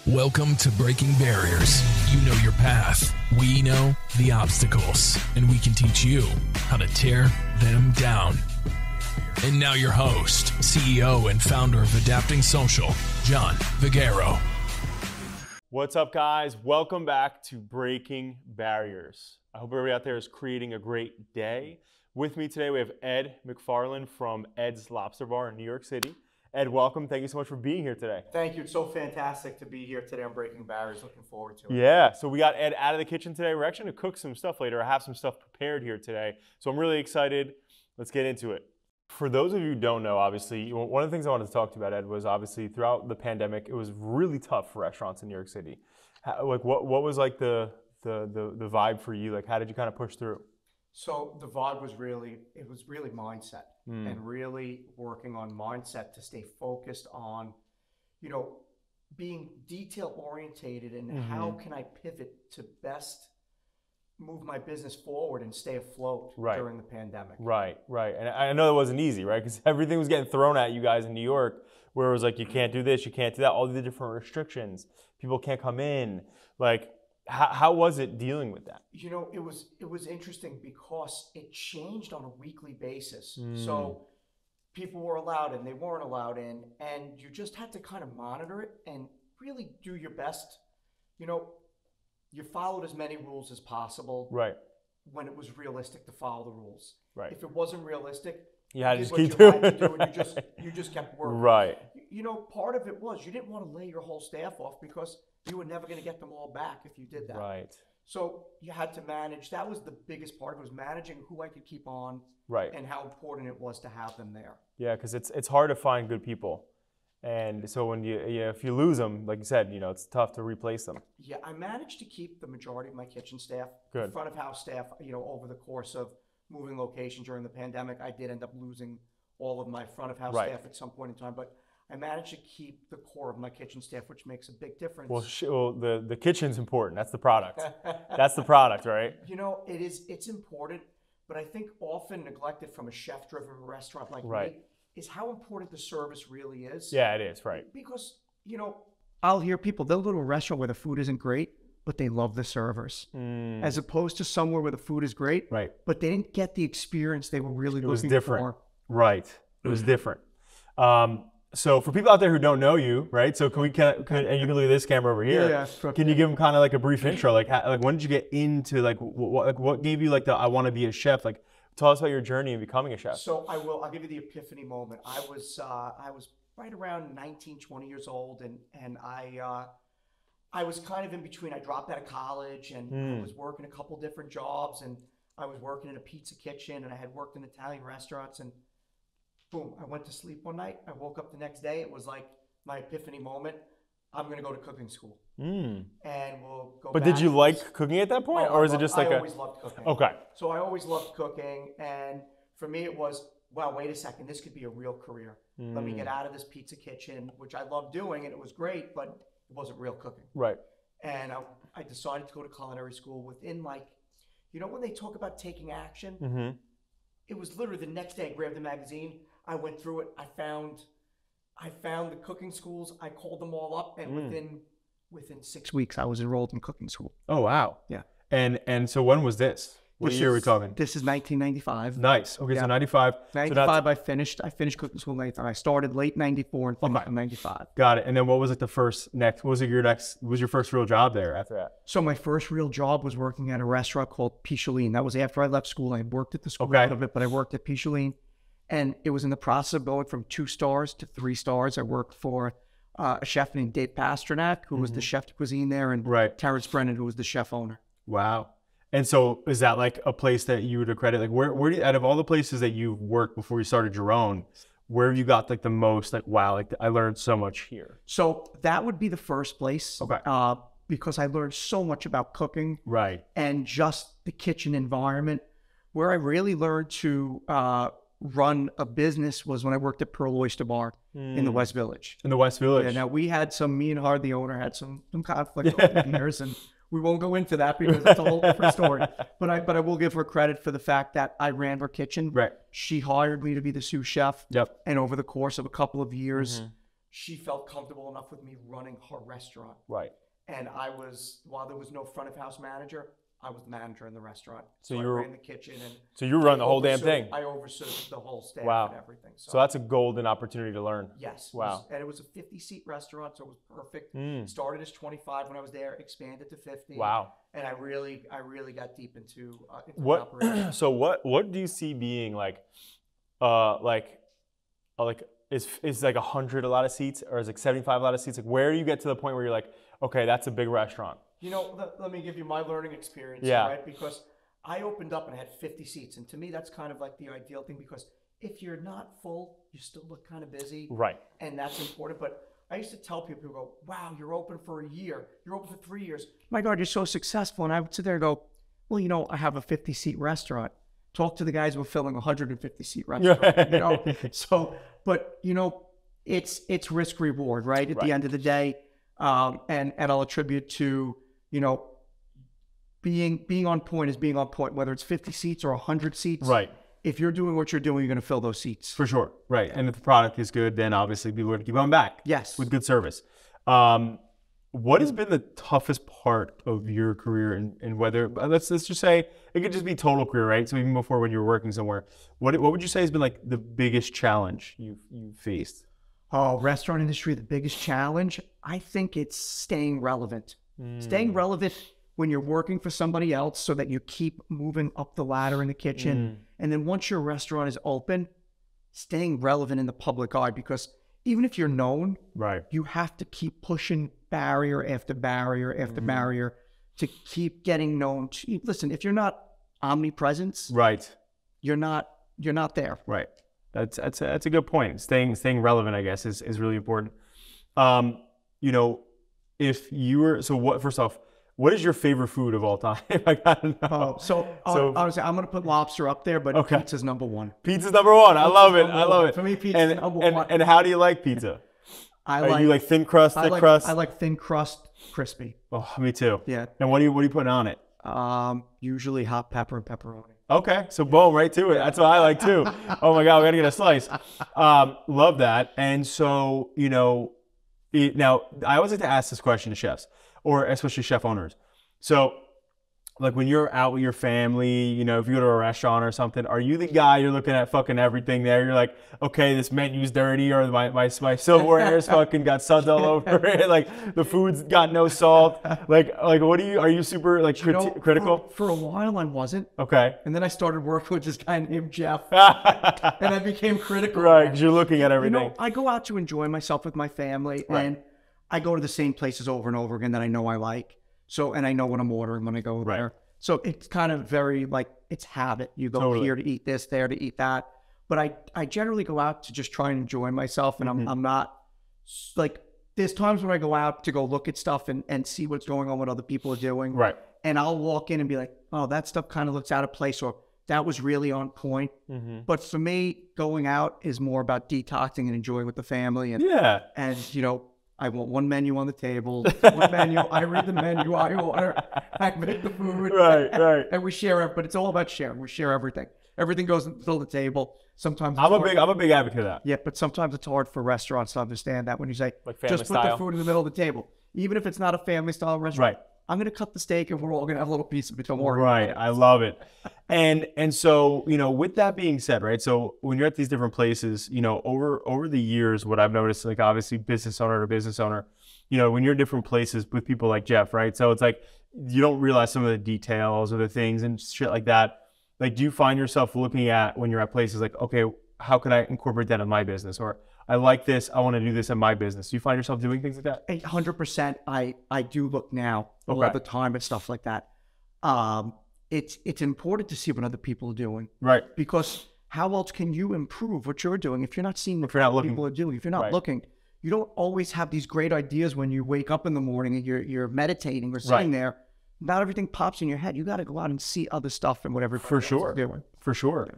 Welcome to Breaking Barriers. You know your path. We know the obstacles, and we can teach you how to tear them down. And now your host, CEO and founder of Adapting Social, John Vigero. What's up, guys? Welcome back to Breaking Barriers. I hope everybody out there is creating a great day. With me today, we have Ed McFarland from Ed's Lobster Bar in New York City. Ed, welcome. Thank you so much for being here today. Thank you. It's so fantastic to be here today on Breaking Barriers. Looking forward to it. Yeah, so we got Ed out of the kitchen today. We're actually going to cook some stuff later. I have some stuff prepared here today. So I'm really excited. Let's get into it. For those of you who don't know, obviously, one of the things I wanted to talk to you about, Ed, was obviously throughout the pandemic, it was really tough for restaurants in New York City. What was like the vibe for you? Like, how did you kind of push through? So the vibe was really mindset and really working on mindset to stay focused on, being detail orientated and how can I pivot to best move my business forward and stay afloat during the pandemic. Right. And I know it wasn't easy, right? Because everything was getting thrown at you guys in New York, where it was like, you can't do this, you can't do that, all the different restrictions. People can't come in. Like, how was it dealing with that? It was interesting because it changed on a weekly basis. So people were allowed in, they weren't allowed in, and you just had to kind of monitor it and really do your best. You followed as many rules as possible. Right. When it was realistic to follow the rules. Right. If it wasn't realistic, you had to just keep doing it. You just kept working. Right. Part of it was you didn't want to lay your whole staff off because you were never going to get them all back if you did that. Right. So you had to manage. That was the biggest part. It was managing who I could keep on. Right. And how important it was to have them there. Yeah, because it's hard to find good people. And so when if you lose them, like you said, it's tough to replace them. Yeah, I managed to keep the majority of my kitchen staff, Good. Front of house staff, over the course of moving location during the pandemic. I did end up losing all of my front of house staff at some point in time, but I managed to keep the core of my kitchen staff, which makes a big difference. Well, the kitchen's important. That's the product. That's the product, right? It's important, but I think often neglected from a chef-driven restaurant like me is how important the service really is. Yeah, it is, right. Because, I'll hear people, they'll go to a restaurant where the food isn't great, but they love the servers. As opposed to somewhere where the food is great, but they didn't get the experience they were really looking for. It was different. Right. It was different. So for people out there who don't know you, right? So and you can look at this camera over here. Yeah. Can you give them kind of like a brief intro? Like when did you get into what gave you like the I want to be a chef? Like tell us about your journey in becoming a chef. So I'll give you the epiphany moment. I was right around 19, 20 years old, and I was kind of in between. I dropped out of college and I was working a couple different jobs, and I was working in a pizza kitchen, and I had worked in Italian restaurants, and boom, I went to sleep one night. I woke up the next day. It was like my epiphany moment. I'm going to go to cooking school. And we'll go But did you like cooking at that point? Or is it just like I always loved cooking. Okay. So I always loved cooking. And for me, it was, wow, wait a second. This could be a real career. Let me get out of this pizza kitchen, which I loved doing. And it was great, but it wasn't real cooking. Right. And I decided to go to culinary school within when they talk about taking action, it was literally the next day I grabbed the magazine. I went through it. I found the cooking schools. I called them all up, and within 6 weeks, I was enrolled in cooking school. Oh wow! Yeah. And so when was this? What year are we talking? This is 1995. Nice. Okay, so 95. 95. I finished cooking school late. I started late 94 and finished in 95. Got it. And then what was like what was your first real job there after that? So my first real job was working at a restaurant called Picholine. That was after I left school. I had worked at the school a little bit, but I worked at Picholine. And it was in the process of going from 2 stars to 3 stars. I worked for a chef named Dave Pasternak, who was the chef de cuisine there, and Terrence Brennan, who was the chef owner. Wow. And so is that like a place that you would accredit? Like where out of all the places that you've worked before you started your own, where have you got like the most, like, wow, like I learned so much here? So that would be the first place. Okay. Because I learned so much about cooking. Right. And just the kitchen environment. Where I really learned to run a business was when I worked at Pearl Oyster Bar in the West Village. In the West Village. Yeah, now we had me and Hard, the owner, had some conflict over the years, and we won't go into that because it's a whole different story. But I will give her credit for the fact that I ran her kitchen. Right. She hired me to be the sous chef. Yep. And over the course of a couple of years, she felt comfortable enough with me running her restaurant. Right. And while there was no front of house manager, I was the manager in the restaurant. So I you were ran the kitchen, and so you run the whole damn thing. I oversaw the whole staff and everything. So that's a golden opportunity to learn. Yes. Wow. And it was a 50-seat restaurant, so it was perfect. Started as 25 when I was there, expanded to 50. Wow. And I really got deep into what. the operation. So what do you see being like is like 100 a lot of seats, or is like 75 a lot of seats? Like, where do you get to the point where you're like, okay, that's a big restaurant? You know, let me give you my learning experience, right? Because I opened up and I had 50 seats. And to me, that's kind of like the ideal thing, because if you're not full, you still look kind of busy. Right. And that's important. But I used to tell people, go, wow, you're open for a year. You're open for 3 years. My God, you're so successful. And I would sit there and go, well, you know, I have a 50-seat restaurant. Talk to the guys who are filling a 150-seat restaurant. You know? So, but, you know, it's risk reward, right? At the end of the day. And I'll attribute to, you know, being on point is being on point, whether it's 50 seats or 100 seats. Right. If you're doing what you're doing, you're going to fill those seats. For sure. Right. And if the product is good, then obviously people are going to keep going back. Yes. With good service. What has been the toughest part of your career, and whether, let's just say, it could just be total career, right? So even before, when you were working somewhere, what would you say has been like the biggest challenge you've faced? Oh, restaurant industry, the biggest challenge, I think it's staying relevant. Staying relevant when you're working for somebody else, so that you keep moving up the ladder in the kitchen. And then once your restaurant is open, staying relevant in the public eye, because even if you're known, right, you have to keep pushing barrier after barrier after barrier to keep getting known. Listen, if you're not omnipresent, right, you're not there. Right. That's a good point. Staying relevant, I guess, is really important. You know, if you were, so what? First off, what is your favorite food of all time? I gotta know. Honestly, I'm gonna put lobster up there, but pizza's number one. Pizza's number one. I love it. For me, pizza's number one. And how do you like pizza? You like thin crust, thick crust? I like thin crust, crispy. Oh, me too. Yeah. And what are you putting on it? Usually hot pepper and pepperoni. Okay, so boom, right to it. That's what I like too. Oh my God, we gotta get a slice. Love that. And so, you know, now I always like to ask this question to chefs, or especially chef owners. So, like when you're out with your family, you know, if you go to a restaurant or something, are you the guy, you're looking at fucking everything there? You're like, okay, this menu's dirty, or my silverware's fucking got suds all over it. Like the food's got no salt. Like what are you super like critical? For a while I wasn't. Okay. And then I started working with this guy named Jeff. And I became critical. Right, because you're looking at everything. You know, I go out to enjoy myself with my family, and I go to the same places over and over again that I know I like. So, and I know what I'm ordering when I go there. So it's kind of very like, it's habit. You go here to eat this, there to eat that. But I generally go out to just try and enjoy myself. And I'm not like, there's times when I go out to go look at stuff and see what's going on, what other people are doing. Right. And I'll walk in and be like, oh, that stuff kind of looks out of place, or that was really on point. But for me, going out is more about detoxing and enjoying with the family. And, and you know, I want one menu on the table, one menu. I read the menu, I order, I make the food. Right. And we share it, but it's all about sharing. We share everything. Everything goes to the table. Sometimes I'm a big advocate of that. Yeah, but sometimes it's hard for restaurants to understand that when you say, like family just put the food in the middle of the table. Even if it's not a family style restaurant. Right. I'm going to cut the steak and we're all going to have a little piece of it. Don't worry. Right. I love it. And so, you know, with that being said, right, so when you're at these different places, you know, over the years, what I've noticed, like obviously business owner to business owner, you know, when you're in different places with people like Jeff, right? So it's like, you don't realize some of the details or the things and shit like that. Like, do you find yourself looking at, when you're at places like, okay, how can I incorporate that in my business? Or I like this, I want to do this in my business. Do you find yourself doing things like that? 100%. I do look now a lot of the time at stuff like that. It's important to see what other people are doing. Right. Because how else can you improve what you're doing if you're not seeing what people are doing? If you're not looking, you don't always have these great ideas when you wake up in the morning and you're meditating or sitting there. Not everything pops in your head. You got to go out and see other stuff and whatever. For sure. Doing. For sure. Yeah.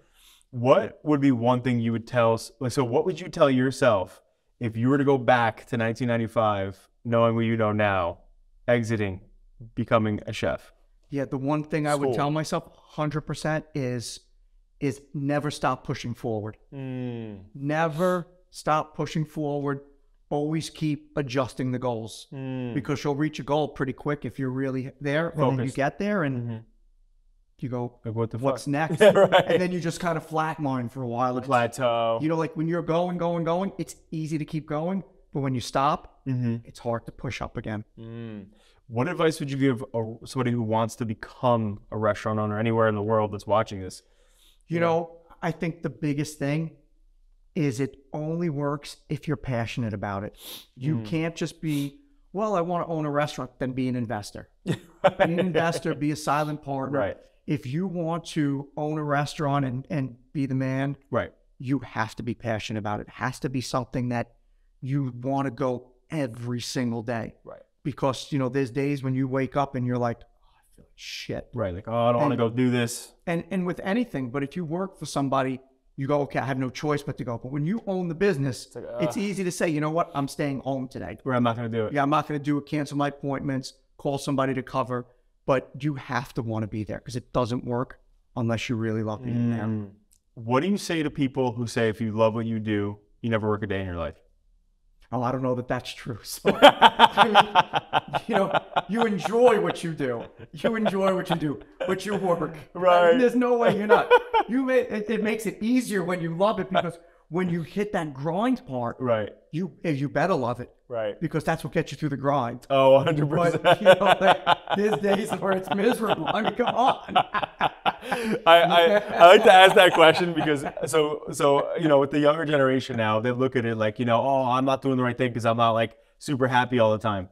What would be one thing you would tell, so what would you tell yourself if you were to go back to 1995, knowing what you know now, exiting, becoming a chef? Yeah, the one thing I would tell myself 100% is never stop pushing forward. Never stop pushing forward. always keep adjusting the goals because you'll reach a goal pretty quick if you're really there. And then you get there and you go, like, what's next? Right. And then you just kind of flatline for a while. Plateau. You know, like when you're going, it's easy to keep going. But when you stop, it's hard to push up again. What advice would you give somebody who wants to become a restaurant owner anywhere in the world that's watching this? You know, I think the biggest thing is it only works if you're passionate about it. You can't just be, well, I want to own a restaurant, then be an investor. Be an investor, be a silent partner. Right. If you want to own a restaurant and be the man, you have to be passionate about it. It has to be something that you want to go every single day. Right. Because, you know, there's days when you wake up and you're like, oh, I feel like shit. Right. Like, oh, I don't want to go do this. And with anything, but if you work for somebody, you go, okay, I have no choice but to go. But when you own the business, it's easy to say, you know what, I'm staying home today. Or I'm not going to do it. Yeah, I'm not going to do it, cancel my appointments, call somebody to cover. But you have to want to be there because it doesn't work unless you really love being there. What do you say to people who say if you love what you do, you never work a day in your life? Oh, I don't know that that's true. So, I mean, you know, you enjoy what you do. You enjoy what you do, but you work. Right. I mean, there's no way you're not. It makes it easier when you love it because when you hit that grind part, you better love it. Right. Because that's what gets you through the grind. Oh, 100%. But, you know, like, there's days where it's miserable. I mean, come on. I like to ask that question because so you know, with the younger generation now, they look at it like, you know, oh, I'm not doing the right thing because I'm not like super happy all the time.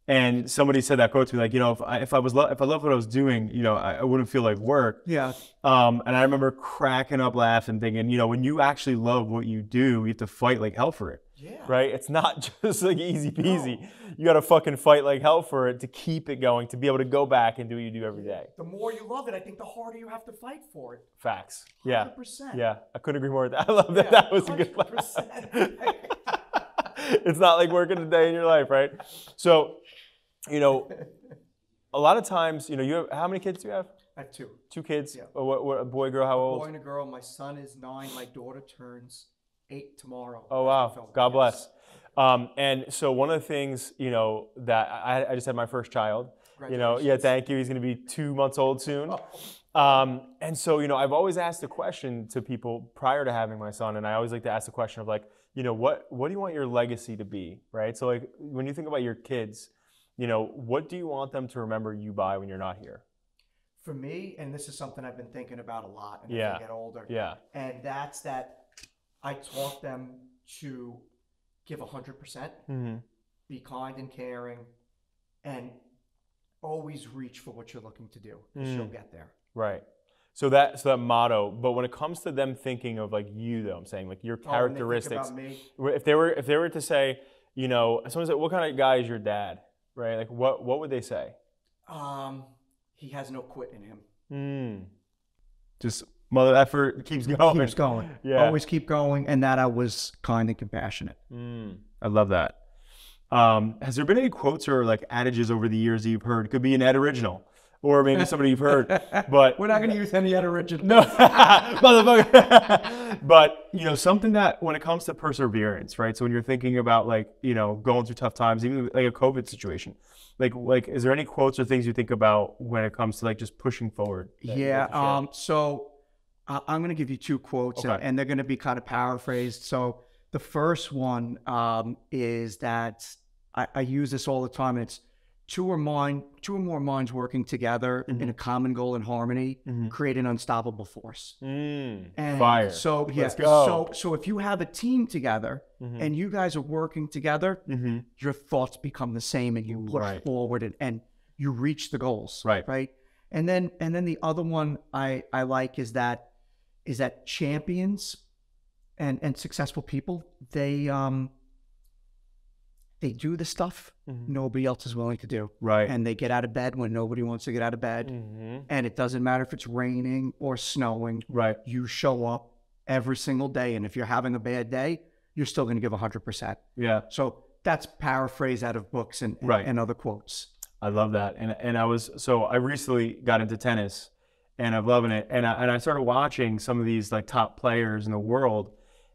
And somebody said that quote to me, like, you know, if I loved what I was doing, you know, I wouldn't feel like work. Yeah. And I remember cracking up laughing, thinking, you know, when you actually love what you do, you have to fight like hell for it. Yeah. Right? It's not just like easy peasy. No. You got to fucking fight like hell for it to keep it going, to be able to go back and do what you do every day. The more you love it, I think the harder you have to fight for it. Facts. Yeah. 100%. Yeah. I couldn't agree more with that. I love that. That was 100%. A good line. It's not like working a day in your life, right? So, you know, a lot of times, you know, you have, how many kids do you have? I have 2. 2 kids? Yeah. What, a boy, girl, how old? A boy and a girl. My son is 9. My daughter turns 8 tomorrow. Oh, wow. God bless. And so one of the things, you know, that I just had my first child, you know, yeah, thank you. He's going to be 2 months old soon. And so, you know, I've always asked the question to people prior to having my son, and I always like to ask the question of like, you know, what do you want your legacy to be, right? So like when you think about your kids, you know, what do you want them to remember you by when you're not here? For me, and this is something I've been thinking about a lot as I get older. Yeah. And that's that I taught them to give 100%, be kind and caring, and always reach for what you're looking to do, because you'll get there. Right. So that motto. But when it comes to them thinking of like you, though, I'm saying like your characteristics. When they think about me, if they were to say, you know, someone said, "What kind of guy is your dad?" Right? Like what would they say? He has no quit in him. Just mother effort keeps going. Keeps going. Yeah. Always keep going, and that I was kind and compassionate. I love that. Has there been any quotes or like adages over the years that you've heard? Could be an Ed original, or maybe somebody you've heard. But we're not going to use any Ed original. No, motherfucker. But you know, something that when it comes to perseverance, right? So when you're thinking about like, you know, going through tough times, even like a COVID situation, like is there any quotes or things you think about when it comes to like just pushing forward? Yeah. So I'm going to give you 2 quotes, and they're going to be kind of paraphrased. So the first one is that I use this all the time, and it's two or more minds working together in a common goal and harmony create an unstoppable force. And fire. So yeah, let's go. So if you have a team together and you guys are working together, your thoughts become the same, and you push forward and you reach the goals. Right. And then the other one I like is that champions and successful people, they do the stuff nobody else is willing to do. Right. And they get out of bed when nobody wants to get out of bed. And it doesn't matter if it's raining or snowing. Right. You show up every single day. And if you're having a bad day, you're still going to give 100%. Yeah. So that's paraphrased out of books and other quotes. I love that. And I recently got into tennis, and I'm loving it. And I started watching some of these like top players in the world,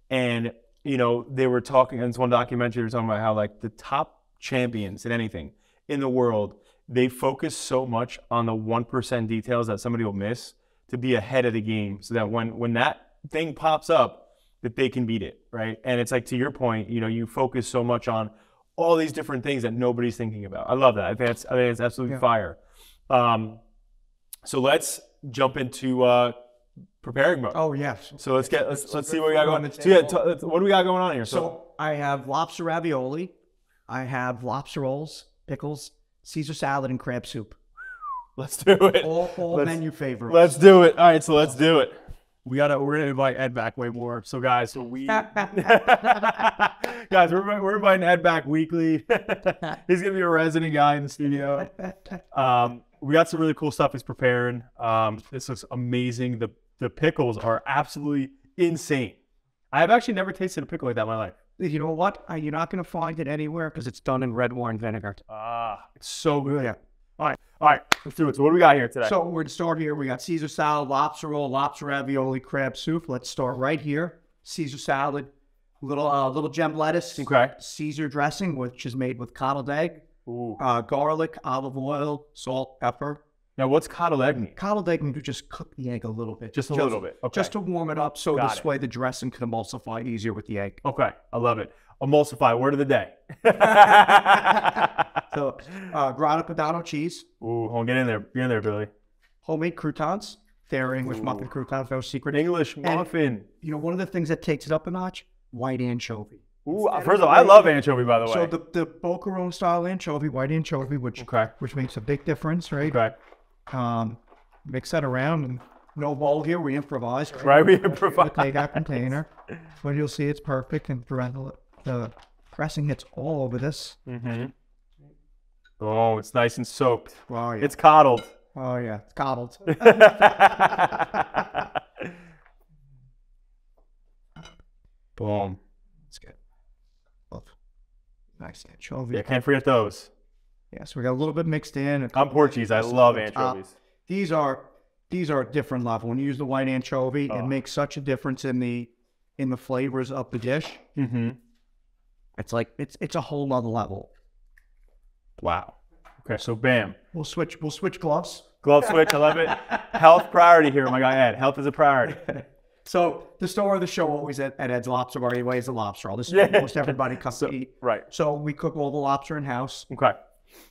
and they were talking in this one documentary, they were talking about how like the top champions in anything in the world, they focus so much on the 1% details that somebody will miss to be ahead of the game, so that when that thing pops up, that they can beat it, right? And it's like, to your point, you focus so much on all these different things that nobody's thinking about. I love that. I think it's absolutely fire. So let's jump into preparing mode. Oh yes. So let's see what we got going. So yeah, what do we got going on here? So I have lobster ravioli, I have lobster rolls, pickles, Caesar salad, and crab soup. Let's do it. All menu favorites. Let's do it. All right, so let's do it. We're gonna invite Ed back way more. So guys, guys, we're inviting Ed back weekly. He's gonna be a resident guy in the studio. We got some really cool stuff he's preparing. This looks amazing. The pickles are absolutely insane. I've actually never tasted a pickle like that in my life. You know what? You're not going to find it anywhere because it's done in red wine vinegar. It's so good. Yeah. All right, let's do it. So what do we got here today? So we're going to start here. We got Caesar salad, lobster roll, lobster ravioli, crab soup. Let's start right here. Caesar salad, little gem lettuce, okay. Caesar dressing, which is made with coddled egg, Ooh. Garlic, olive oil, salt, pepper. Now, what's coddled egg mean? Coddled egg means to just cook the egg a little bit. Just a little bit. Okay. Just to warm it up so this way the dressing can emulsify easier with the egg. Okay. I love it. Emulsify. Word of the day. So, grana padano cheese. Ooh, hold on, get in there. Get in there, Billy. Homemade croutons. They're English muffin croutons, no secret. English muffin. And, one of the things that takes it up a notch, white anchovy. Ooh, first of all, I love anchovy, by the way. So the Boquerone style anchovy, white anchovy, which makes a big difference, right? Okay. Mix that around, and no bowl here. We improvise. Right, we improvise. Take our container, but you'll see it's perfect, and the dressing hits all over this. Mm-hmm. Oh, it's nice and soaked. Oh yeah. It's coddled. Oh yeah, it's coddled. Boom. That's good. Nice anchovy. Yeah, can't forget those. Yeah, so we got a little bit mixed in. I'm Portuguese. I love anchovies. These are a different level. When you use the white anchovy, it makes such a difference in the flavors of the dish. Mm-hmm. It's like it's a whole other level. Wow. Okay, so bam. We'll switch gloves. Glove switch. I love it. Health priority here, my guy Ed. Health is a priority. So the star of the show always at Ed's Lobster Bar anyway is the lobster roll. This is what most everybody comes to eat. Right. So we cook all the lobster in house. Okay.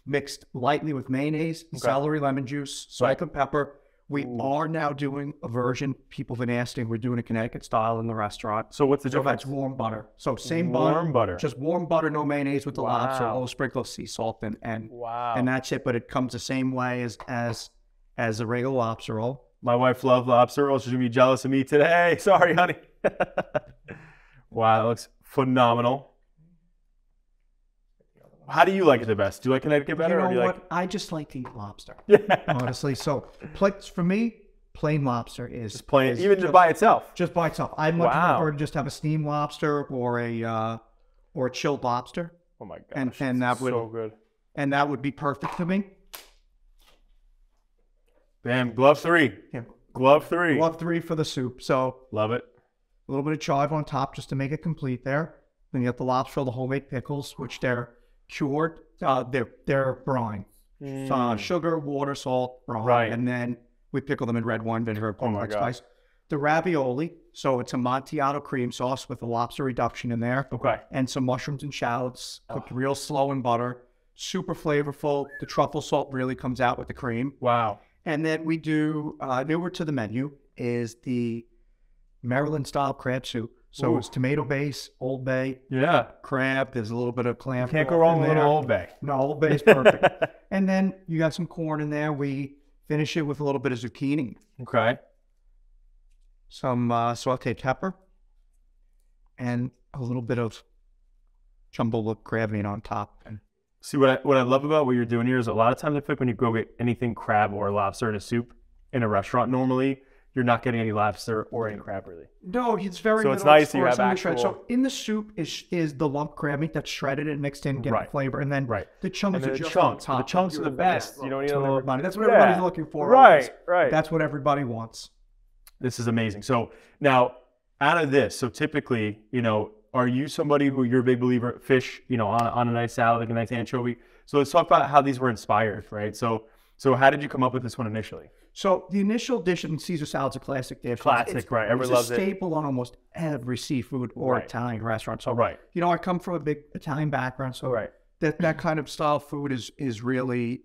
Mixed lightly with mayonnaise, celery, lemon juice, salt and pepper. We are now doing a version. People have been asking. We're doing a Connecticut style in the restaurant. So what's the difference? That's warm butter. So same warm butter. Just warm butter, no mayonnaise with the lobster, a little sprinkle of sea salt, and that's it. But it comes the same way as a regular lobster roll. My wife loves lobster rolls. She's gonna be jealous of me today. Sorry, honey. Wow, that looks phenomenal. How do you like it the best? Do you like Connecticut better? You know or what? I just like to eat lobster. Honestly. So for me, plain lobster is just plain, even just by itself. Just by itself. I much prefer to just have a steamed lobster or a chilled lobster. Oh my gosh. And that would so good. And that would be perfect for me. Bam, glove 3. Yeah. Glove 3. Glove 3 for the soup. So love it. A little bit of chive on top just to make it complete there. Then you have the lobster, the homemade pickles, which they're cured. They're brine. Sugar, water, salt, brine. Right. And then we pickle them in red wine vinegar. Oh my gosh. The ravioli. So it's a Amontillado cream sauce with a lobster reduction in there. Okay. And some mushrooms and shallots cooked real slow in butter. Super flavorful. The truffle salt really comes out with the cream. Wow. And then we do, newer to the menu, is the Maryland-style crab soup. So it's tomato base, Old Bay, crab. There's a little bit of clam. Can't go wrong with an Old Bay. No, Old Bay is perfect. And then you got some corn in there. We finish it with a little bit of zucchini. Okay. Some sauteed pepper. And a little bit of jumbled up crab meat on top. And see, what I love about what you're doing here is a lot of times I feel like when you go get anything crab or lobster in a soup in a restaurant, normally you're not getting any lobster or any crab really. No, it's very. So it's nice you have actual. So in the soup is the lump crab meat that's shredded and mixed in, getting flavor, and then the chunks are just on top. The chunks are the best. You know, that's what everybody's looking for. Right. That's what everybody wants. This is amazing. So now, out of this, so typically, are you somebody who you're a big believer fish, on a nice salad, like a nice anchovy? So let's talk about how these were inspired, right? So how did you come up with this one initially? So the initial dish in Caesar salad's a classic dish. Classic, right? Everyone loves it. It's a staple on almost every seafood or Italian restaurant. So, I come from a big Italian background, so that kind of style food is really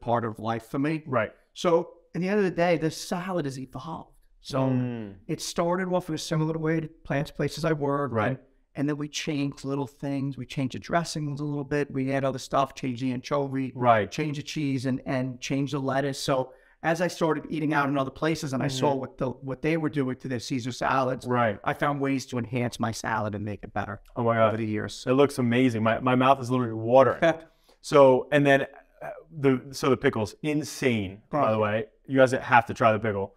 part of life for me. Right. So at the end of the day, this salad is evolved. So it started off in a similar way to places I worked. Right. And then we changed little things. We changed the dressings a little bit. We add other stuff, changed the anchovy, changed the cheese, and changed the lettuce. So as I started eating out in other places and I saw what they were doing to their Caesar salads, I found ways to enhance my salad and make it better over the years. It looks amazing. My mouth is literally watering. So, and then the pickles, insane, by the way. You guys have to try the pickle.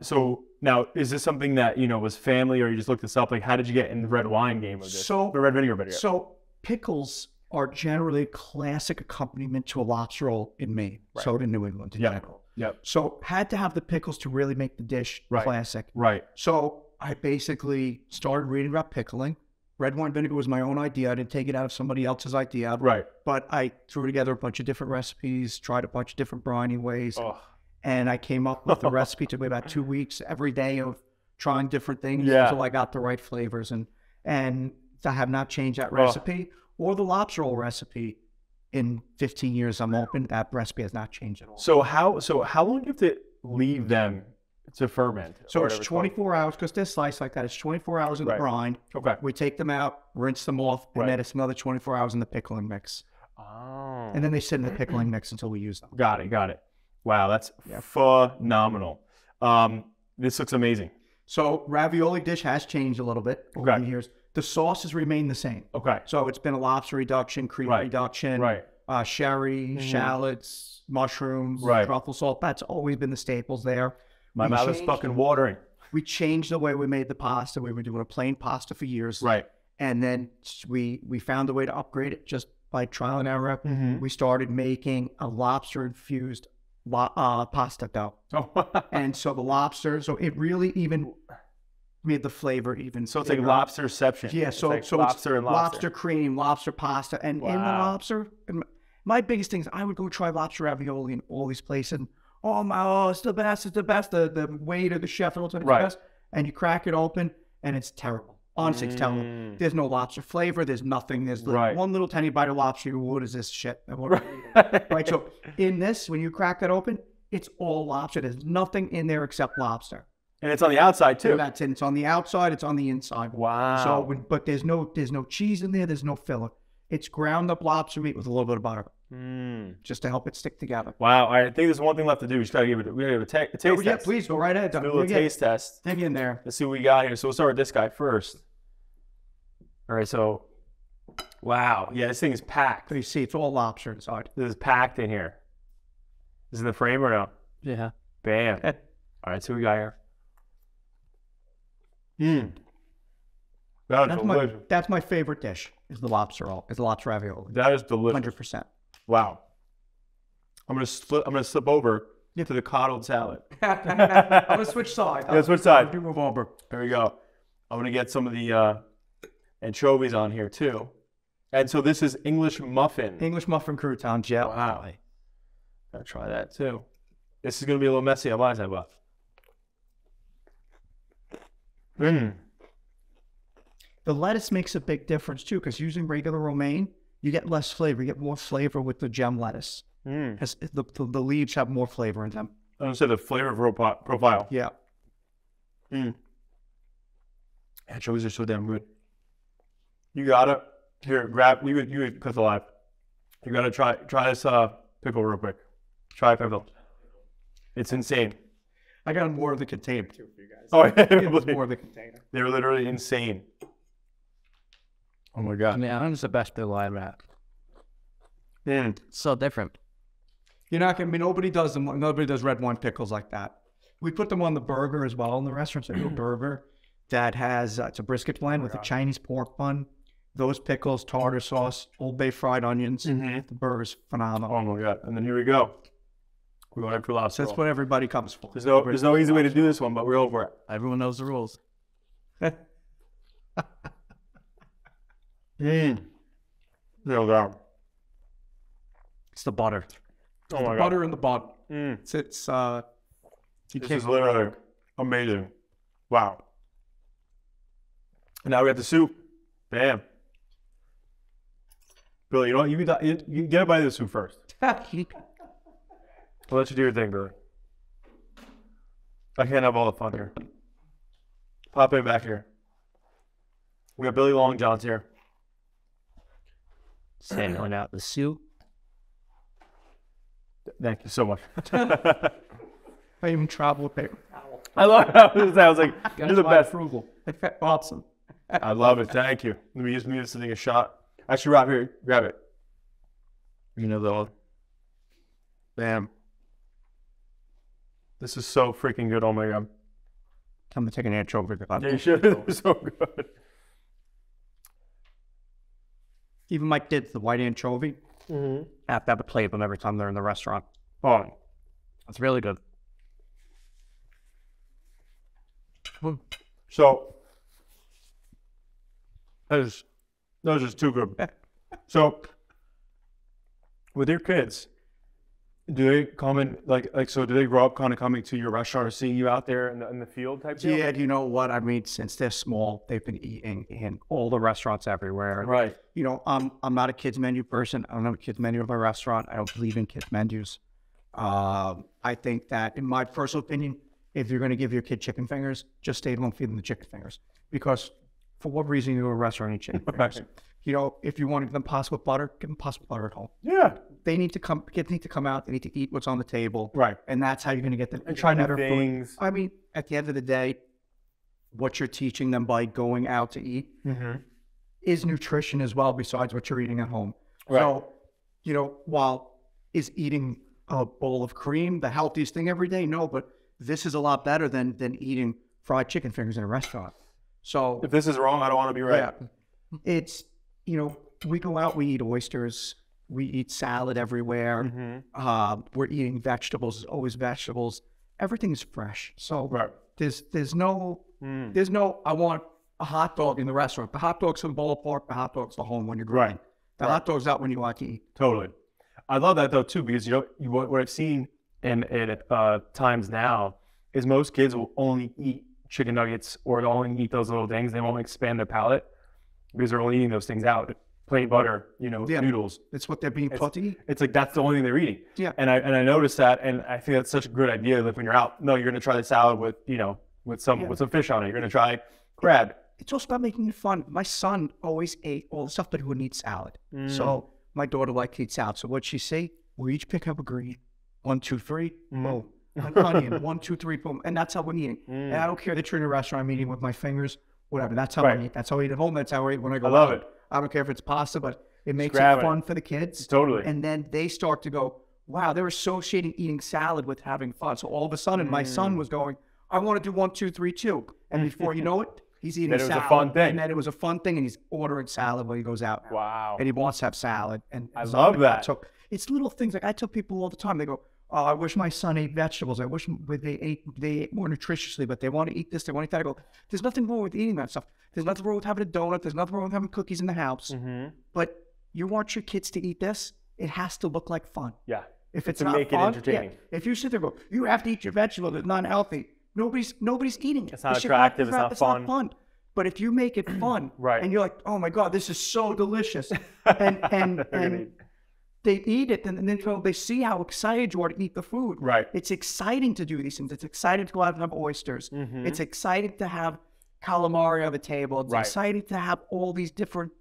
So now, is this something that, was family, or you just looked this up? Like, how did you get in the red wine game of this? The red vinegar video. So pickles are generally a classic accompaniment to a lobster roll in Maine, so in New England in general. So had to have the pickles to really make the dish classic. So I basically started reading about pickling. Red wine vinegar was my own idea. I didn't take it out of somebody else's idea. But I threw together a bunch of different recipes, tried a bunch of different brining ways. And I came up with the recipe. Took me about 2 weeks every day of trying different things until I got the right flavors. And I have not changed that recipe or the lobster roll recipe in 15 years I'm open. That recipe has not changed at all. So how long do you have to leave them to ferment? So it's 24 hours, because they're sliced like that. It's 24 hours in the brine. We take them out, rinse them off, and then it's another 24 hours in the pickling mix. And then they sit in the pickling mix until we use them. Got it. Wow, that's phenomenal. This looks amazing. So ravioli dish has changed a little bit over the years. The sauce has remained the same. So it's been a lobster reduction, cream reduction, sherry, shallots, mushrooms, truffle salt. That's always been the staples there. My mouth is fucking watering. We changed the way we made the pasta. We were doing a plain pasta for years. And then we found a way to upgrade it just by trial and error. We started making a lobster-infused pasta dough. And so the lobster, so it really even made the flavor even. So it's like lobsterception. Yeah, so it's lobster and lobster cream, lobster pasta, and in the lobster. My biggest thing is I would go try lobster ravioli in all these places. And, it's the best. It's the best. The waiter, the chef, it's the best. And you crack it open, and it's terrible. Honestly, it's terrible. There's no lobster flavor. There's nothing. There's one little tiny bite of lobster. What is this shit? So in this, when you crack that open, it's all lobster. There's nothing in there except lobster. And it's on the outside too. So that's it. It's on the outside. It's on the inside. Wow. So, but there's no cheese in there. There's no filler. It's ground up lobster meat with a little bit of butter, just to help it stick together. Wow. I think there's one thing left to do. We just gotta give it a taste test. Yeah, please go right ahead. Do a little taste test. Dig in there. Let's see what we got here. So we'll start with this guy first. All right. So, wow. Yeah, this thing is packed. So you see, it's all lobster inside. This is packed in here. Is it the frame or no? Yeah. Bam. All right. So we got here. That's my favorite dish. Is the lobster roll? Is the lobster ravioli? That is delicious. 100%. Wow. I'm gonna slip over to the coddled salad. I'm gonna switch sides. Switch sides. Do move over. There we go. I'm gonna get some of the anchovies on here too. And so this is English muffin. English muffin croutons. Yeah. Wow. Gotta try that too. This is gonna be a little messy on my side, but. The lettuce makes a big difference too, because using regular romaine, you get less flavor. You get more flavor with the gem lettuce. As the leaves have more flavor in them. I don't say the flavor profile. Yeah. Anchovies are so damn good. You gotta grab. You cut the live. You gotta try this pickle real quick. Try pickle. It's insane. I got more of the container too for you guys. Oh, yeah, more of the container. They're literally insane. Oh my god! I mean, I'm just the best pickle I've had. And so different. You're not gonna. I mean, nobody does them. Nobody does red wine pickles like that. We put them on the burger as well in the restaurants. They do a burger that has it's a brisket blend with a Chinese pork bun. Those pickles, tartar sauce, Old Bay fried onions. The burger's phenomenal. Oh my god! And then here we go. We're going after lobster. That's what everybody comes for. There's no easy way to do this one, but we're over it. Everyone knows the rules. No doubt. It's the butter. Oh The my God. butter in the bun. Mm. It's you This can't is literally amazing. Wow. And now we got the soup. Bam. Billy, you know what? You get a bite of the soup first. I'll let you do your thing, Billy. I can't have all the fun here. Pop in back here. We got Billy Long John's here. Sanding out the soup. Thank you so much. I even travel with paper towel. I love how this I was like, you're the best. Frugal. Awesome. I love it. Thank you. Let me just move this thing a shot. Actually, Rob, here, grab it. You know the bam. This is so freaking good. Oh my God. I'm gonna take an anchovy. Yeah, you should. It's so good. Even my kids, the white anchovy, have to have a plate of them every time they're in the restaurant. Oh, It's really good. so those are just too good. So with your kids, do they come in so do they grow up kind of coming to your restaurant or seeing you out there in the field type deal? Yeah, you know what? I mean, since they're small, they've been eating in all the restaurants everywhere. Right. You know, I'm not a kids menu person. I don't have a kids menu at my restaurant. I don't believe in kids menus. I think that, in my personal opinion, if you're going to give your kid chicken fingers, just stay at home, feed them the chicken fingers. Because for what reason you go to a restaurant and eat chicken fingers? You know, if you want to give them pasta with butter, give them pasta with butter at home. Yeah. They need to come. Kids need to come out. They need to eat what's on the table. Right. And that's how you're going to get them. And try new better food. things. I mean, at the end of the day, what you're teaching them by going out to eat is nutrition as well, besides what you're eating at home. Right. So, you know, while is eating a bowl of cream the healthiest thing every day? No, but this is a lot better than eating fried chicken fingers in a restaurant. So If this is wrong, I don't want to be right. yeah, it's, you know, we go out, we eat oysters, we eat salad everywhere. We're eating vegetables, always vegetables. Everything's fresh. So Right. there's no I want a hot dog in the restaurant. The hot dog's in ballpark, the hot dog's the home when you're grilling. Right. The hot dog's out when you want to eat. Totally. I love that though too, because what I've seen in times now is most kids will only eat chicken nuggets or they'll only eat those little things. They won't expand their palate because they're only eating those things out. Plain butter, noodles. It's what they're being taught to eat. It's like that's the only thing they're eating. Yeah. And I noticed that, and I think that's such a good idea. Like when you're out, no, you're gonna try the salad with some fish on it. You're gonna try crab. It's also about making it fun. My son always ate all the stuff, but he wouldn't eat salad. So my daughter liked to eat salad. So what'd she say? We each pick up a green. 1, 2, 3, boom. An onion. 1, 2, 3, boom. And that's how we're eating. And I don't care that you're in a restaurant, I'm eating with my fingers, whatever. That's how I eat. That's how I eat at home. That's how I eat when I go out. I love it. I don't care if it's pasta, but it makes it grab it. fun for the kids. Totally. And then they start to go, wow, they're associating eating salad with having fun. So all of a sudden, my son was going, I want to do 1, 2, 3, 2. And before you know it, he's eating Then it was a salad. fun thing. And then it was a fun thing, and he's ordering salad when he goes out. now. Wow. And he wants to have salad. And I stuff love like that. So it's little things. Like I tell people all the time, they go, oh, I wish my son ate vegetables. I wish they ate more nutritiously, but they want to eat this, they want to eat that. I go, there's nothing wrong with eating that stuff. There's nothing wrong with having a donut. There's nothing wrong with having cookies in the house. But you want your kids to eat this, it has to look like fun. Yeah. If it's To not make it fun, entertaining. if you sit there and go, you have to eat your vegetables, it's not healthy. Nobody's eating it. It's not It should attractive, it's not It's fun. not fun. But if you make it fun, Right. and you're like, oh my God, this is so delicious, and they eat it, and then they see how excited you are to eat the food. Right. It's exciting to do these things. It's exciting to go out and have oysters. It's exciting to have calamari on the table. It's Right. exciting to have all these different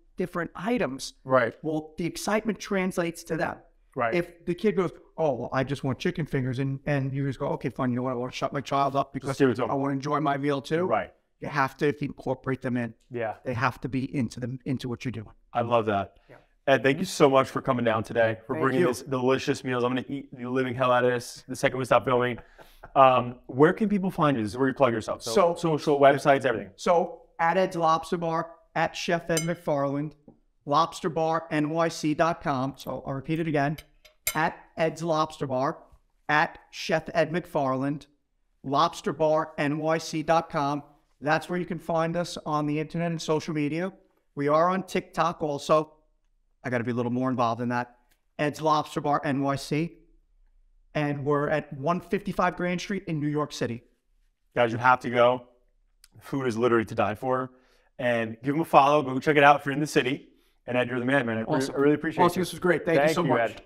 items. Right. Well, the excitement translates to them. Right. If the kid goes, oh, well, I just want chicken fingers, and you just go, okay, fine, you know what, I want to shut my child up because Just give it to 'em. I want to enjoy my meal too. Right. You have to incorporate them in. Yeah. They have to be into what you're doing. I love that. Ed, thank you so much for coming down today, for Thank bringing you. this delicious meals. I'm going to eat the living hell out of this the second we stop filming. Where can people find you? This is where you plug yourself. So social, websites, everything. So at Ed's Lobster Bar, at Chef Ed McFarland, lobsterbarnyc.com. So I'll repeat it again. At Ed's Lobster Bar, at Chef Ed McFarland, lobsterbarnyc.com. That's where you can find us on the internet and social media. We are on TikTok also. I got to be a little more involved in that. Ed's Lobster Bar NYC. And we're at 155 Grand Street in New York City. Guys, you have to go. The food is literally to die for. And give them a follow. Go check it out if you're in the city. And Ed, you're the man, man. I really appreciate it. Awesome. This was great. Thank you so much. Ed.